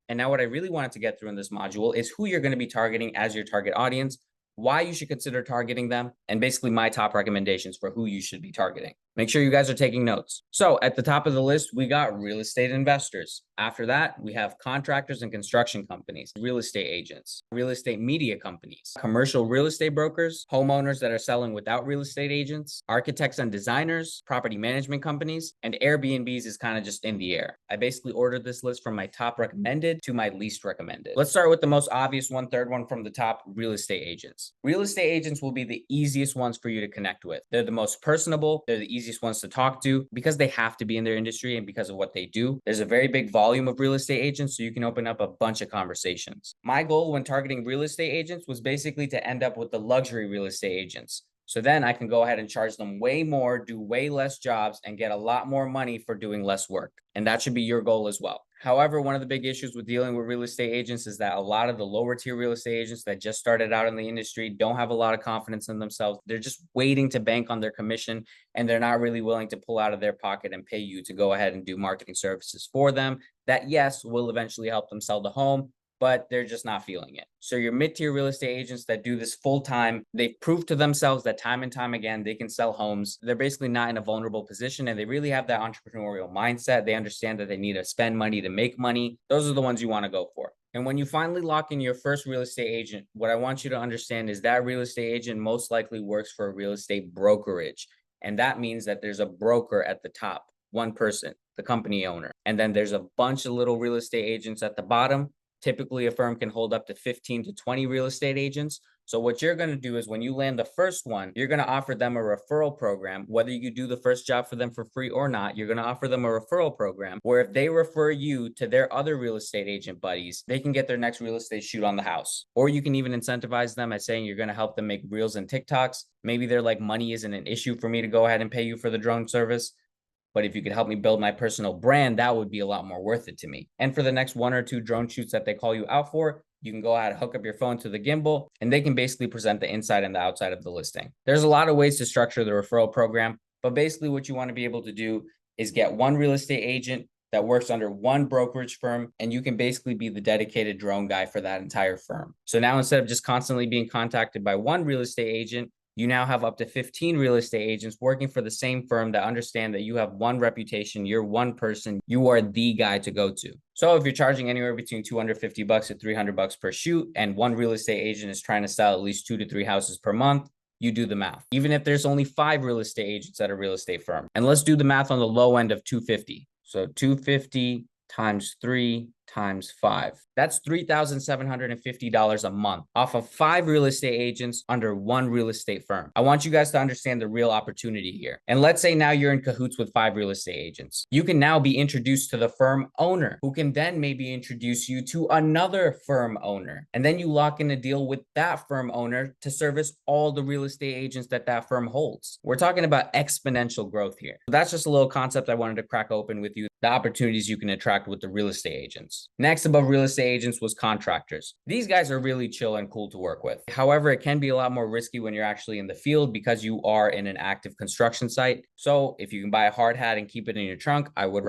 And now what I really wanted to get through in this module is who you're going to be targeting as your target audience, why you should consider targeting them, and basically my top recommendations for who you should be targeting. Make sure you guys are taking notes. So at the top of the list, we got real estate investors. After that, we have contractors and construction companies, real estate agents, real estate media companies, commercial real estate brokers, homeowners that are selling without real estate agents, architects and designers, property management companies, and Airbnbs is kind of just in the air. I basically ordered this list from my top recommended to my least recommended. Let's start with the most obvious one, third one from the top, real estate agents. Real estate agents will be the easiest ones for you to connect with. They're the most personable. They're the easiest ones to talk to because they have to be in their industry and because of what they do. There's a very big volume of real estate agents, so you can open up a bunch of conversations. My goal when targeting real estate agents was basically to end up with the luxury real estate agents. So then I can go ahead and charge them way more, do way less jobs, and get a lot more money for doing less work. And that should be your goal as well. However, one of the big issues with dealing with real estate agents is that a lot of the lower tier real estate agents that just started out in the industry don't have a lot of confidence in themselves. They're just waiting to bank on their commission, and they're not really willing to pull out of their pocket and pay you to go ahead and do marketing services for them that, yes, will eventually help them sell the home, but they're just not feeling it. So your mid-tier real estate agents that do this full time, they've proved to themselves that time and time again, they can sell homes. They're basically not in a vulnerable position, and they really have that entrepreneurial mindset. They understand that they need to spend money to make money. Those are the ones you want to go for. And when you finally lock in your first real estate agent, what I want you to understand is that real estate agent most likely works for a real estate brokerage. And that means that there's a broker at the top, one person, the company owner. And then there's a bunch of little real estate agents at the bottom. Typically, a firm can hold up to 15 to 20 real estate agents. So what you're going to do is when you land the first one, you're going to offer them a referral program. Whether you do the first job for them for free or not, you're going to offer them a referral program where if they refer you to their other real estate agent buddies, they can get their next real estate shoot on the house. Or you can even incentivize them by saying you're going to help them make reels and TikToks. Maybe they're like, money isn't an issue for me to go ahead and pay you for the drone service. But if you could help me build my personal brand, that would be a lot more worth it to me. And for the next 1 or 2 drone shoots that they call you out for, you can go ahead and hook up your phone to the gimbal, and they can basically present the inside and the outside of the listing. There's a lot of ways to structure the referral program, but basically what you want to be able to do is get one real estate agent that works under one brokerage firm, and you can basically be the dedicated drone guy for that entire firm. So now instead of just constantly being contacted by one real estate agent, you now have up to 15 real estate agents working for the same firm that understand that you have one reputation, you're one person, you are the guy to go to. So if you're charging anywhere between $250 to $300 per shoot, and one real estate agent is trying to sell at least 2 to 3 houses per month, you do the math. Even if there's only 5 real estate agents at a real estate firm, and let's do the math on the low end of 250. So 250 times 3 times 5. That's $3,750 a month off of 5 real estate agents under one real estate firm. I want you guys to understand the real opportunity here. And let's say now you're in cahoots with 5 real estate agents. You can now be introduced to the firm owner, who can then maybe introduce you to another firm owner. And then you lock in a deal with that firm owner to service all the real estate agents that that firm holds. We're talking about exponential growth here. That's just a little concept I wanted to crack open with you, the opportunities you can attract with the real estate agents. Next above real estate agents was contractors. These guys are really chill and cool to work with. However, it can be a lot more risky when you're actually in the field because you are in an active construction site. So if you can buy a hard hat and keep it in your trunk, I would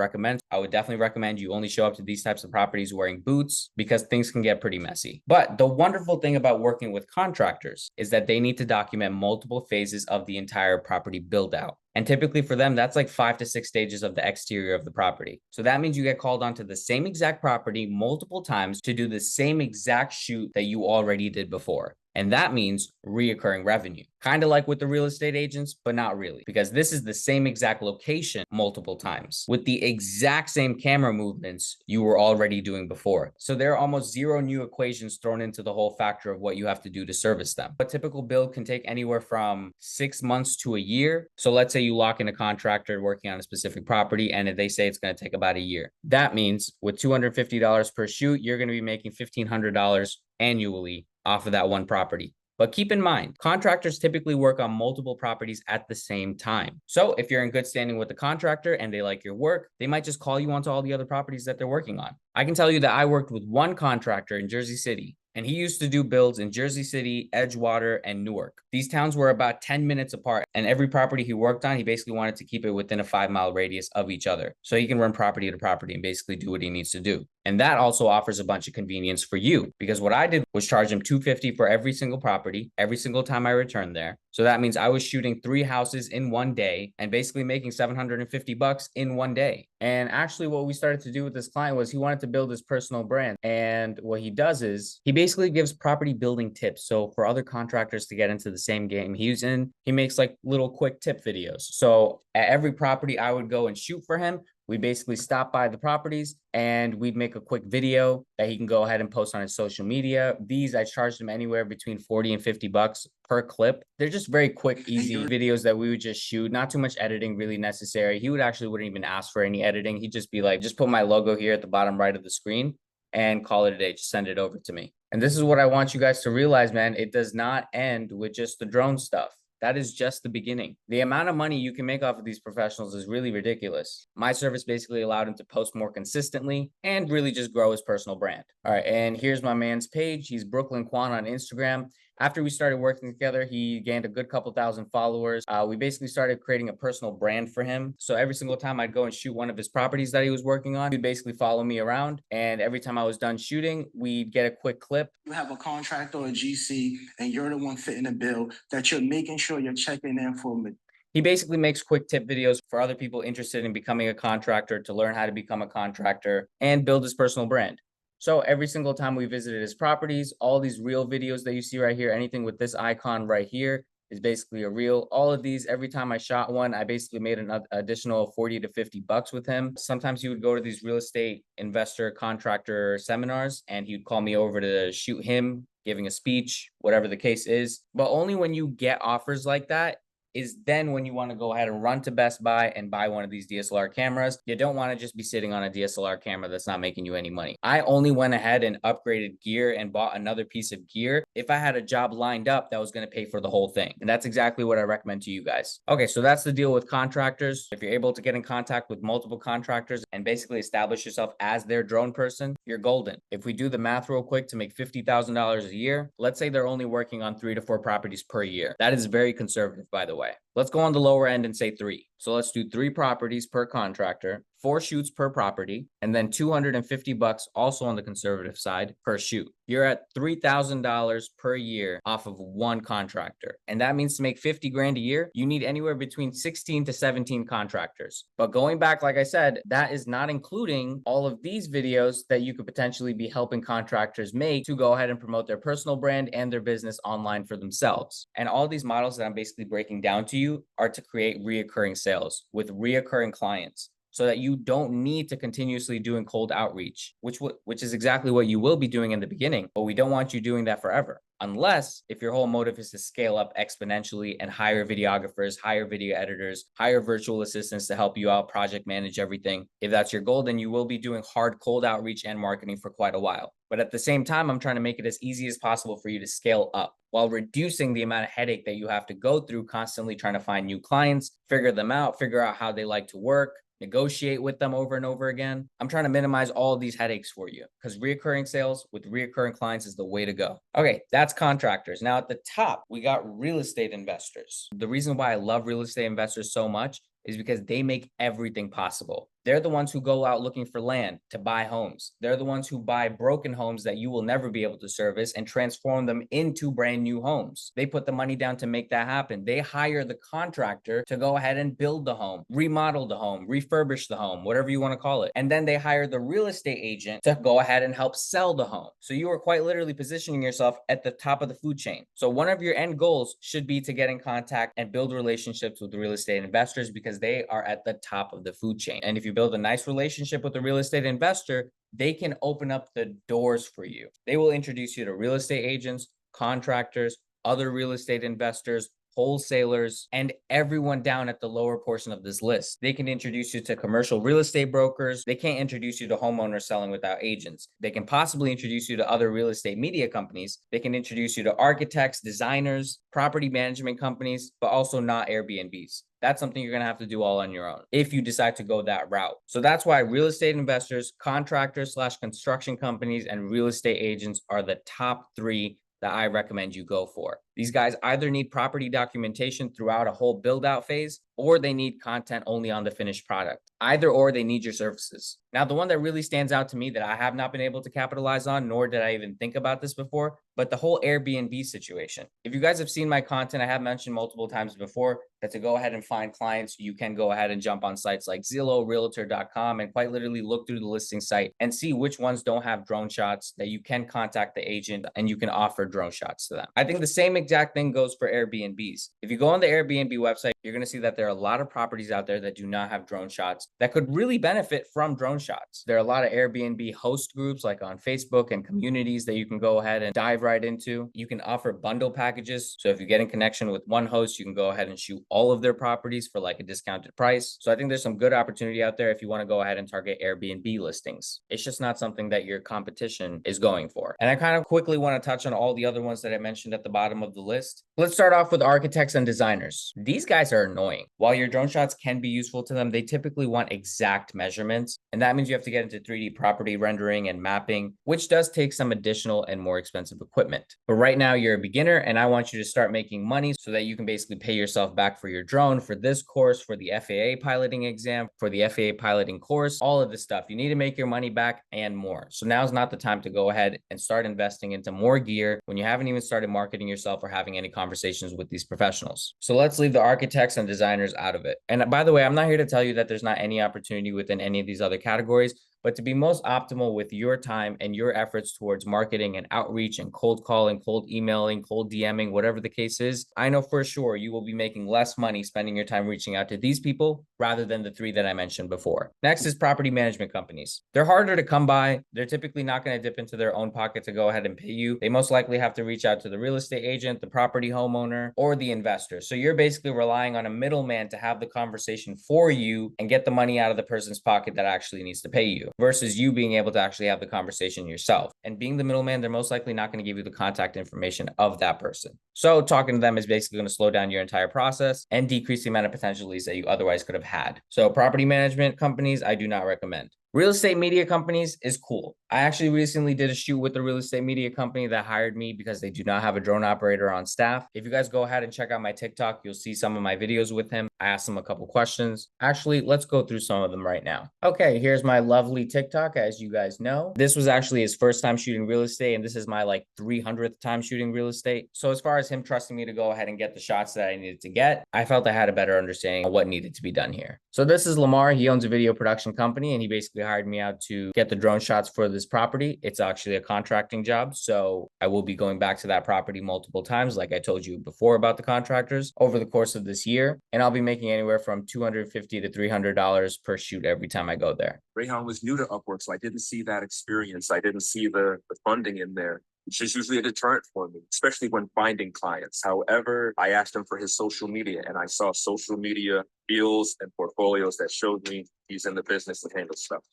definitely recommend you only show up to these types of properties wearing boots because things can get pretty messy. But the wonderful thing about working with contractors is that they need to document multiple phases of the entire property build out. And typically for them, that's like 5 to 6 stages of the exterior of the property. So that means you get called onto the same exact property multiple times to do the same exact shoot that you already did before. And that means reoccurring revenue, kind of like with the real estate agents, but not really, because this is the same exact location multiple times with the exact same camera movements you were already doing before. So there are almost 0 new equations thrown into the whole factor of what you have to do to service them. A typical build can take anywhere from 6 months to a year. So let's say you lock in a contractor working on a specific property and they say it's going to take about a year. That means with $250 per shoot, you're going to be making $1,500 annually off of that one property. But keep in mind, contractors typically work on multiple properties at the same time. So if you're in good standing with the contractor and they like your work, they might just call you onto all the other properties that they're working on. I can tell you that I worked with one contractor in Jersey City And he used to do builds in Jersey City, Edgewater, and Newark. These towns were about 10 minutes apart, and every property he worked on, he basically wanted to keep it within a 5-mile radius of each other. So he can run property to property and basically do what he needs to do. And that also offers a bunch of convenience for you, because what I did was charge him $250 for every single property, every single time I returned there. So that means I was shooting 3 houses in one day and basically making $750 in one day. And actually what we started to do with this client was he wanted to build his personal brand. And what he does is he basically gives property building tips. So for other contractors to get into the same game he's in, he makes like little quick tip videos. So at every property I would go and shoot for him, we basically stop by the properties and we'd make a quick video that he can go ahead and post on his social media. These I charged him anywhere between 40 and $50 per clip. They're just very quick, easy videos that we would just shoot. Not too much editing really necessary. He wouldn't even ask for any editing. He'd just be like, just put my logo here at the bottom right of the screen and call it a day. Just send it over to me. And this is what I want you guys to realize, man. It does not end with just the drone stuff. That is just the beginning. The amount of money you can make off of these professionals is really ridiculous. My service basically allowed him to post more consistently and really just grow his personal brand. All right, and here's my man's page. He's Brooklyn Quan on Instagram. After we started working together, he gained a good couple thousand followers. We basically started creating a personal brand for him. So every single time I'd go and shoot one of his properties that he was working on, he'd basically follow me around. And every time I was done shooting, we'd get a quick clip. You have a contractor or a GC and you're the one fitting the bill, that you're making sure you're checking in for me. He basically makes quick tip videos for other people interested in becoming a contractor to learn how to become a contractor and build his personal brand. So every single time we visited his properties, all these reel videos that you see right here, anything with this icon right here is basically a reel. All of these, every time I shot one, I basically made an additional 40 to $50 with him. Sometimes he would go to these real estate investor contractor seminars and he'd call me over to shoot him, giving a speech, whatever the case is. But only when you get offers like that is then when you want to go ahead and run to Best Buy and buy one of these DSLR cameras. You don't want to just be sitting on a DSLR camera that's not making you any money. I only went ahead and upgraded gear and bought another piece of gear if I had a job lined up that was going to pay for the whole thing. And that's exactly what I recommend to you guys. Okay, so that's the deal with contractors. If you're able to get in contact with multiple contractors and basically establish yourself as their drone person, you're golden. If we do the math real quick to make $50,000 a year, let's say they're only working on 3 to 4 properties per year. That is very conservative, by the way. Let's go on the lower end and say 3. So let's do 3 properties per contractor, 4 shoots per property, and then $250 also on the conservative side per shoot. You're at $3,000 per year off of one contractor. And that means to make 50 grand a year, you need anywhere between 16 to 17 contractors. But going back, like I said, that is not including all of these videos that you could potentially be helping contractors make to go ahead and promote their personal brand and their business online for themselves. And all these models that I'm basically breaking down to you are to create reoccurring sales with reoccurring clients, so that you don't need to continuously doing cold outreach, which is exactly what you will be doing in the beginning, but we don't want you doing that forever. Unless if your whole motive is to scale up exponentially and hire videographers, hire video editors, hire virtual assistants to help you out, project manage everything. If that's your goal, then you will be doing hard cold outreach and marketing for quite a while. But at the same time, I'm trying to make it as easy as possible for you to scale up while reducing the amount of headache that you have to go through constantly trying to find new clients, figure them out, figure out how they like to work, negotiate with them over and over again. I'm trying to minimize all of these headaches for you because reoccurring sales with reoccurring clients is the way to go. Okay, that's contractors. Now at the top, we got real estate investors. The reason why I love real estate investors so much is because they make everything possible. They're the ones who go out looking for land to buy homes. They're the ones who buy broken homes that you will never be able to service and transform them into brand new homes. They put the money down to make that happen. They hire the contractor to go ahead and build the home, remodel the home, refurbish the home, whatever you want to call it. And then they hire the real estate agent to go ahead and help sell the home. So you are quite literally positioning yourself at the top of the food chain. So one of your end goals should be to get in contact and build relationships with real estate investors because they are at the top of the food chain. And if you build a nice relationship with a real estate investor, they can open up the doors for you. They will introduce you to real estate agents, contractors, other real estate investors, wholesalers, and everyone down at the lower portion of this list. They can introduce you to commercial real estate brokers. They can't introduce you to homeowners selling without agents. They can possibly introduce you to other real estate media companies. They can introduce you to architects, designers, property management companies, but also not Airbnbs. That's something you're going to have to do all on your own if you decide to go that route. So that's why real estate investors, contractors / construction companies, and real estate agents are the top 3 that I recommend you go for. These guys either need property documentation throughout a whole build out phase, or they need content only on the finished product. Either or, they need your services. Now, the one that really stands out to me that I have not been able to capitalize on, nor did I even think about this before, but the whole Airbnb situation. If you guys have seen my content, I have mentioned multiple times before that to go ahead and find clients, you can go ahead and jump on sites like Zillow, Realtor.com, and quite literally look through the listing site and see which ones don't have drone shots that you can contact the agent and you can offer drone shots to them. I think the same exact thing goes for Airbnbs. If you go on the Airbnb website, you're going to see that there are a lot of properties out there that do not have drone shots that could really benefit from drone shots. There are a lot of Airbnb host groups like on Facebook and communities that you can go ahead and dive right into. You can offer bundle packages. So if you get in connection with one host, you can go ahead and shoot all of their properties for like a discounted price. So I think there's some good opportunity out there if you want to go ahead and target Airbnb listings. It's just not something that your competition is going for. And I kind of quickly want to touch on all the other ones that I mentioned at the bottom of the list. Let's start off with architects and designers. These guys are annoying. While your drone shots can be useful to them, they typically want exact measurements. And that means you have to get into 3D property rendering and mapping, which does take some additional and more expensive equipment. But right now you're a beginner and I want you to start making money so that you can basically pay yourself back for your drone, for this course, for the FAA piloting exam, for the FAA piloting course, all of this stuff. You need to make your money back and more. So now's not the time to go ahead and start investing into more gear when you haven't even started marketing yourself or having any conversations with these professionals. So let's leave the architects and designers out of it. And by the way, I'm not here to tell you that there's not any opportunity within any of these other categories, but to be most optimal with your time and your efforts towards marketing and outreach and cold calling, cold emailing, cold DMing, whatever the case is, I know for sure you will be making less money spending your time reaching out to these people rather than the 3 that I mentioned before. Next is property management companies. They're harder to come by. They're typically not going to dip into their own pocket to go ahead and pay you. They most likely have to reach out to the real estate agent, the property homeowner, or the investor. So you're basically relying on a middleman to have the conversation for you and get the money out of the person's pocket that actually needs to pay you, versus you being able to actually have the conversation yourself. And being the middleman, they're most likely not going to give you the contact information of that person. So talking to them is basically going to slow down your entire process and decrease the amount of potential leads that you otherwise could have had. So property management companies, I do not recommend. Real estate media companies is cool. I actually recently did a shoot with a real estate media company that hired me because they do not have a drone operator on staff. If you guys go ahead and check out my TikTok, you'll see some of my videos with him. I asked him a couple questions. Actually, let's go through some of them right now. Okay, here's my lovely TikTok, as you guys know. This was actually his first time shooting real estate, and this is my like 300th time shooting real estate. So as far as him trusting me to go ahead and get the shots that I needed to get, I felt I had a better understanding of what needed to be done here. So this is Lamar. He owns a video production company, and he basically hired me out to get the drone shots for this property. It's actually a contracting job, so I will be going back to that property multiple times, like I told you before about the contractors, over the course of this year, and I'll be making anywhere from $250 to $300 per shoot every time I go there. Rayhan was new to Upwork, so I didn't see that experience. I didn't see the funding in there, which is usually a deterrent for me, especially when finding clients. However, I asked him for his social media, and I saw social media deals and portfolios that showed me he's in the business to handle stuff.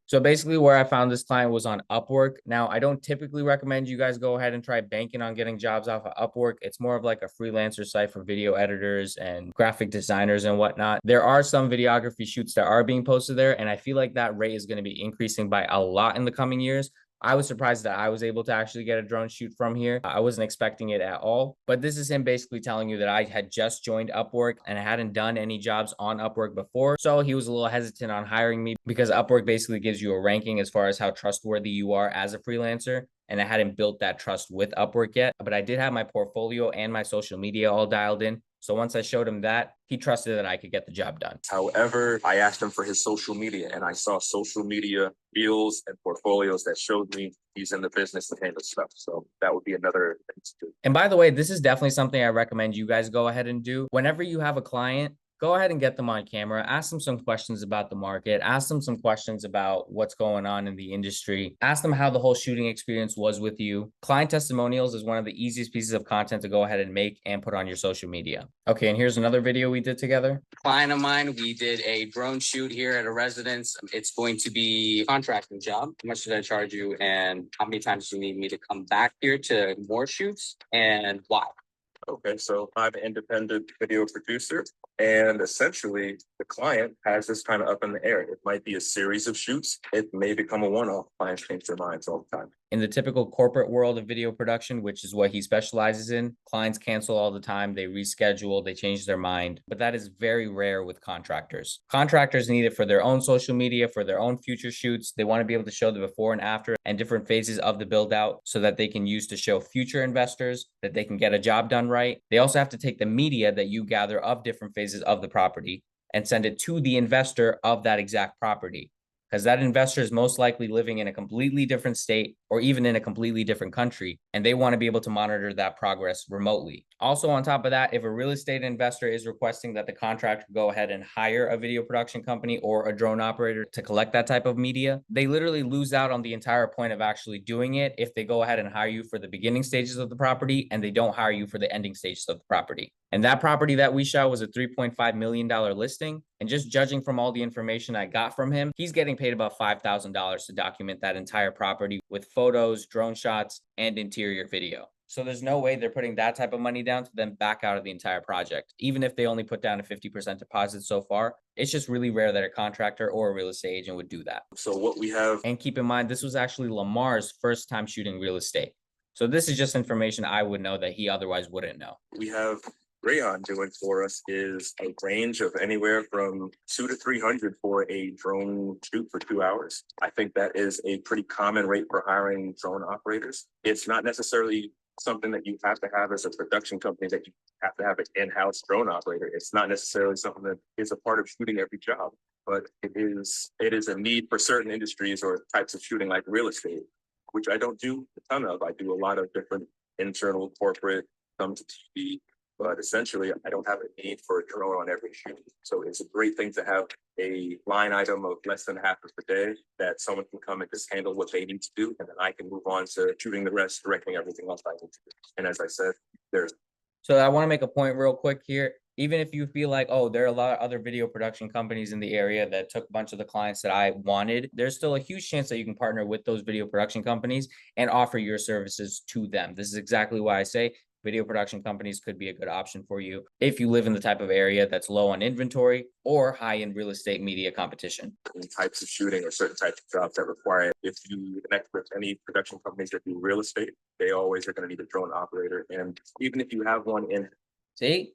So basically where I found this client was on Upwork. Now, I don't typically recommend you guys go ahead and try banking on getting jobs off of Upwork. It's more of like a freelancer site for video editors and graphic designers and whatnot. There are some videography shoots that are being posted there, and I feel like that rate is going to be increasing by a lot in the coming years. I was surprised that I was able to actually get a drone shoot from here. I wasn't expecting it at all, but this is him basically telling you that I had just joined Upwork and I hadn't done any jobs on Upwork before. So he was a little hesitant on hiring me because Upwork basically gives you a ranking as far as how trustworthy you are as a freelancer. And I hadn't built that trust with Upwork yet, but I did have my portfolio and my social media all dialed in. So once I showed him that, he trusted that I could get the job done. However, I asked him for his social media, and I saw social media deals and portfolios that showed me he's in the business to handle stuff. So that would be another thing to do. And by the way, this is definitely something I recommend you guys go ahead and do. Whenever you have a client, go ahead and get them on camera, ask them some questions about the market, ask them some questions about what's going on in the industry, ask them how the whole shooting experience was with you. Client testimonials is one of the easiest pieces of content to go ahead and make and put on your social media. Okay, and here's another video we did together. Client of mine, we did a drone shoot here at a residence. It's going to be a contracting job. How much should I charge you, and how many times do you need me to come back here to more shoots, and why? Okay, so I'm an independent video producer, and essentially the client has this kind of up in the air. It might be a series of shoots. It may become a one-off. Clients change their minds all the time. In the typical corporate world of video production, which is what he specializes in, clients cancel all the time, they reschedule, they change their mind, but that is very rare with contractors. Contractors need it for their own social media, for their own future shoots. They want to be able to show the before and after and different phases of the build out so that they can use to show future investors that they can get a job done right. They also have to take the media that you gather of different phases of the property and send it to the investor of that exact property, because that investor is most likely living in a completely different state or even in a completely different country, and they want to be able to monitor that progress remotely. Also, on top of that, if a real estate investor is requesting that the contractor go ahead and hire a video production company or a drone operator to collect that type of media, they literally lose out on the entire point of actually doing it if they go ahead and hire you for the beginning stages of the property and they don't hire you for the ending stages of the property. And that property that we shot was a $3.5 million listing. And just judging from all the information I got from him, he's getting paid about $5,000 to document that entire property with photos, drone shots, and interior video. So there's no way they're putting that type of money down to then back out of the entire project. Even if they only put down a 50% deposit so far, it's just really rare that a contractor or a real estate agent would do that. So what we have, and keep in mind, this was actually Lamar's first time shooting real estate. So this is just information I would know that he otherwise wouldn't know. we have Rayon doing for us is a range of anywhere from 200 to 300 for a drone shoot for 2 hours. I think that is a pretty common rate for hiring drone operators. It's not necessarily something that you have to have as a production company, that you have to have an in-house drone operator. It's not necessarily something that is a part of shooting every job, but it is a need for certain industries or types of shooting like real estate, which I don't do a ton of. I do a lot of different internal corporate, some to TV, but essentially I don't have a need for a drone on every shoot. So it's a great thing to have a line item of less than half of the day that someone can come and just handle what they need to do. And then I can move on to shooting the rest, directing everything else I need to do. And as I said, So I want to make a point real quick here. Even if you feel like, oh, there are a lot of other video production companies in the area that took a bunch of the clients that I wanted, there's still a huge chance that you can partner with those video production companies and offer your services to them. This is exactly why I say video production companies could be a good option for you if you live in the type of area that's low on inventory or high in real estate media competition. types of shooting or certain types of jobs that require it. If you connect with any production companies that do real estate, they always are going to need a drone operator. And even if you have one in, See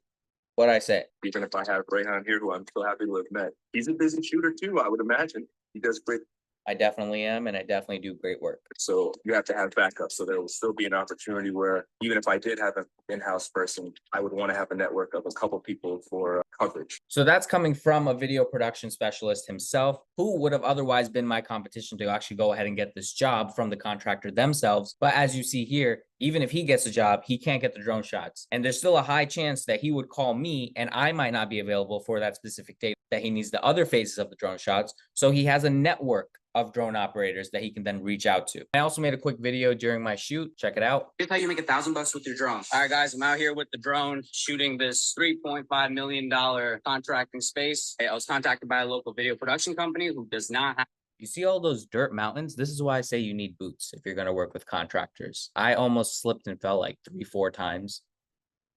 what I say? even if I have Rayhan here, who I'm so happy to have met, he's a busy shooter too, I would imagine. He does great. I definitely am, and I definitely do great work. So you have to have backup. So there will still be an opportunity where even if I did have an in-house person, I would want to have a network of a couple people for coverage. So that's coming from a video production specialist himself, who would have otherwise been my competition to actually go ahead and get this job from the contractor themselves. But as you see here, even if he gets a job, he can't get the drone shots. And there's still a high chance that he would call me and I might not be available for that specific date, that he needs the other phases of the drone shots. So he has a network of drone operators that he can then reach out to. I also made a quick video during my shoot. Check it out. Here's how you make $1,000 with your drone. All right, guys, I'm out here with the drone shooting this $3.5 million contracting space. I was contacted by a local video production company who does not have. You see all those dirt mountains? This is why I say you need boots if you're going to work with contractors. I almost slipped and fell like 3-4 times.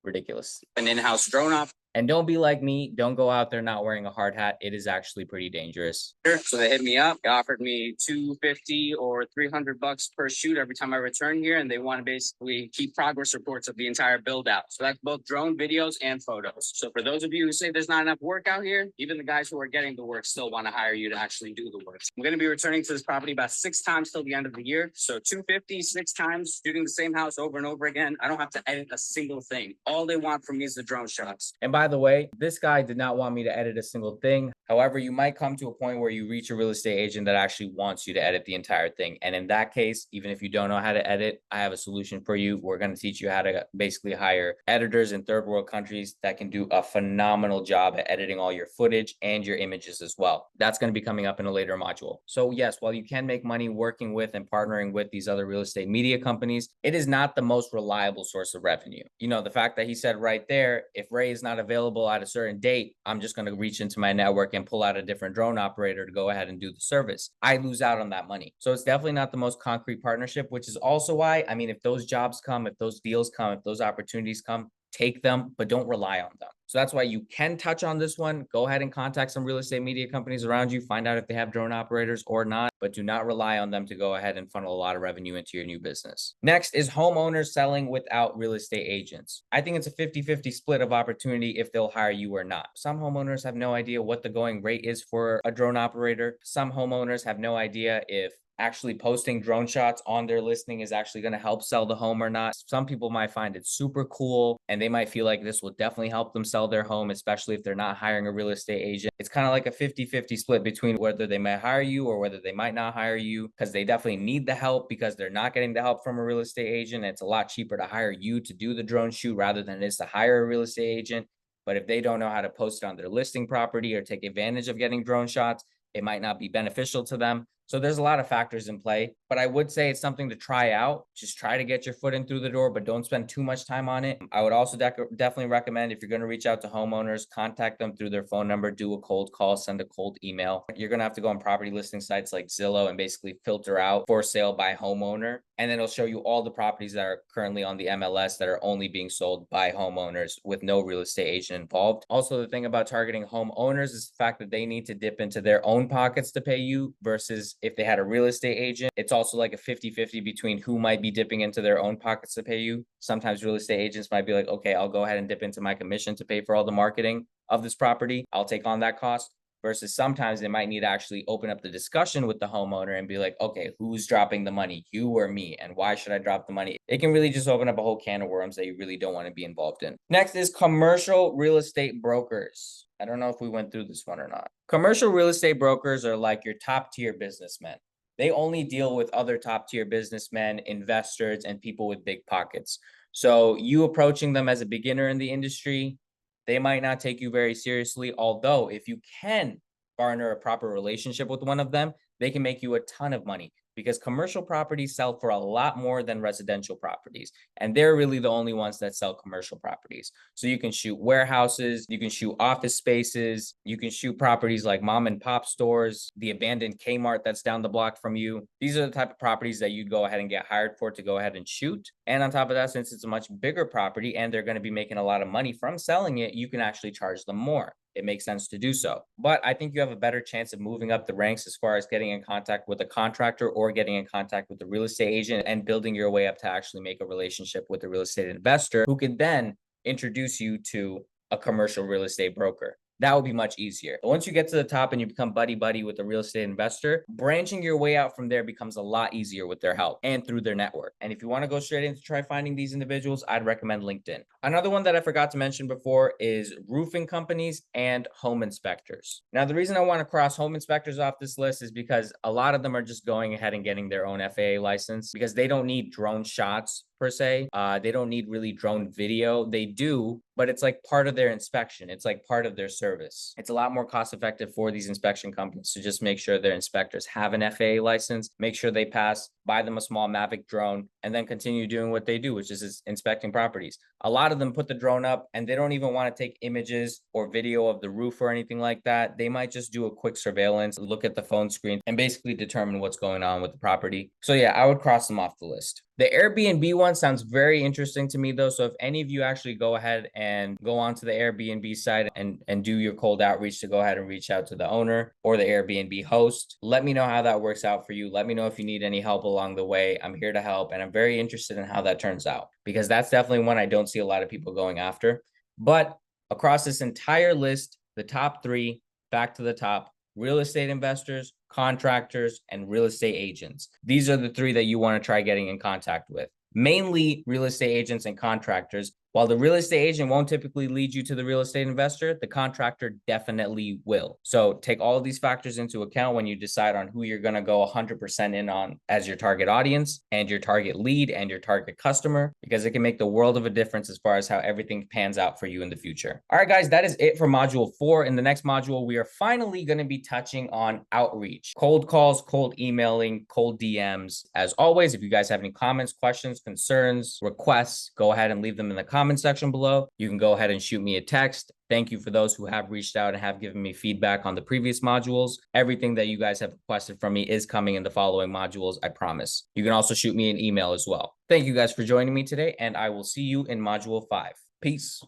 Ridiculous. An in-house drone operator. And don't be like me. Don't go out there not wearing a hard hat. It is actually pretty dangerous. So they hit me up. They offered me $250 or $300 per shoot every time I return here, and they want to basically keep progress reports of the entire build out. So that's both drone videos and photos. So for those of you who say there's not enough work out here, even the guys who are getting the work still want to hire you to actually do the work. I'm going to be returning to this property about 6 times till the end of the year. So $250, 6 times, shooting the same house over and over again. I don't have to edit a single thing. All they want from me is the drone shots. And by by the way, this guy did not want me to edit a single thing. However, you might come to a point where you reach a real estate agent that actually wants you to edit the entire thing. And in that case, even if you don't know how to edit, I have a solution for you. We're going to teach you how to basically hire editors in third world countries that can do a phenomenal job at editing all your footage and your images as well. That's going to be coming up in a later module. So yes, while you can make money working with and partnering with these other real estate media companies, it is not the most reliable source of revenue. You know, the fact that he said right there, if Ray is not available at a certain date, I'm just going to reach into my network and pull out a different drone operator to go ahead and do the service. I lose out on that money. So it's definitely not the most concrete partnership, which is also why, I mean, if those jobs come, if those deals come, if those opportunities come, take them, but don't rely on them. So that's why you can touch on this one. Go ahead and contact some real estate media companies around you, find out if they have drone operators or not, but do not rely on them to go ahead and funnel a lot of revenue into your new business. Next is homeowners selling without real estate agents. I think it's a 50-50 split of opportunity if they'll hire you or not. Some homeowners have no idea what the going rate is for a drone operator. Some homeowners have no idea if actually posting drone shots on their listing is actually going to help sell the home or not. Some people might find it super cool and they might feel like this will definitely help them sell their home, especially if they're not hiring a real estate agent. It's kind of like a 50-50 split between whether they might hire you or whether they might not hire you, because they definitely need the help because they're not getting the help from a real estate agent. It's a lot cheaper to hire you to do the drone shoot rather than it is to hire a real estate agent. But if they don't know how to post it on their listing property or take advantage of getting drone shots, it might not be beneficial to them. So there's a lot of factors in play, but I would say it's something to try out. Just try to get your foot in through the door, but don't spend too much time on it. I would also definitely recommend, if you're going to reach out to homeowners, contact them through their phone number, do a cold call, send a cold email. You're going to have to go on property listing sites like Zillow and basically filter out for sale by homeowner. And then it'll show you all the properties that are currently on the MLS that are only being sold by homeowners with no real estate agent involved. Also, the thing about targeting homeowners is the fact that they need to dip into their own pockets to pay you versus if they had a real estate agent. It's also like a 50-50 between who might be dipping into their own pockets to pay you. Sometimes real estate agents might be like, okay, I'll go ahead and dip into my commission to pay for all the marketing of this property. I'll take on that cost. Versus sometimes they might need to actually open up the discussion with the homeowner and be like, okay, who's dropping the money, you or me? And why should I drop the money? It can really just open up a whole can of worms that you really don't want to be involved in. Next is commercial real estate brokers. I don't know if we went through this one or not. Commercial real estate brokers are like your top tier businessmen. They only deal with other top tier businessmen, investors, and people with big pockets. So you approaching them as a beginner in the industry, they might not take you very seriously. Although if you can garner a proper relationship with one of them, they can make you a ton of money, because commercial properties sell for a lot more than residential properties. And they're really the only ones that sell commercial properties. So you can shoot warehouses, you can shoot office spaces, you can shoot properties like mom and pop stores, the abandoned Kmart that's down the block from you. These are the type of properties that you'd go ahead and get hired for to go ahead and shoot. And on top of that, since it's a much bigger property and they're going to be making a lot of money from selling it, you can actually charge them more. It makes sense to do so. But I think you have a better chance of moving up the ranks as far as getting in contact with a contractor or getting in contact with the real estate agent and building your way up to actually make a relationship with a real estate investor who could then introduce you to a commercial real estate broker. That would be much easier. But once you get to the top and you become buddy-buddy with a real estate investor, branching your way out from there becomes a lot easier with their help and through their network. And if you want to go straight in to try finding these individuals, I'd recommend LinkedIn. Another one that I forgot to mention before is roofing companies and home inspectors. Now, the reason I want to cross home inspectors off this list is because a lot of them are just going ahead and getting their own FAA license because they don't need drone shots per se. They don't need really drone video. They do, but it's like part of their inspection. It's like part of their service. It's a lot more cost effective for these inspection companies to just make sure their inspectors have an FAA license, make sure they pass, buy them a small Mavic drone, and then continue doing what they do, which is inspecting properties. A lot of them put the drone up and they don't even want to take images or video of the roof or anything like that. They might just do a quick surveillance, look at the phone screen, and basically determine what's going on with the property. So yeah, I would cross them off the list. The Airbnb one sounds very interesting to me though. So if any of you actually go ahead and go onto the Airbnb site and do your cold outreach to go ahead and reach out to the owner or the Airbnb host, let me know how that works out for you. Let me know if you need any help along the way. I'm here to help, and I'm very interested in how that turns out because that's definitely one I don't see a lot of people going after. But across this entire list, the top three, back to the top: real estate investors, contractors, and real estate agents. These are the three that you want to try getting in contact with. Mainly real estate agents and contractors, While the real estate agent won't typically lead you to the real estate investor, the contractor definitely will. So take all of these factors into account when you decide on who you're going to go 100% in on as your target audience and your target lead and your target customer, because it can make the world of a difference as far as how everything pans out for you in the future. All right, guys, that is it for module 4. In the next module, we are finally going to be touching on outreach, cold calls, cold emailing, cold DMs. As always, if you guys have any comments, questions, concerns, requests, go ahead and leave them in the comment section below. You can go ahead and shoot me a text. Thank you for those who have reached out and have given me feedback on the previous modules. Everything that you guys have requested from me is coming in the following modules, I promise. You can also shoot me an email as well. Thank you guys for joining me today, and I will see you in module 5. Peace.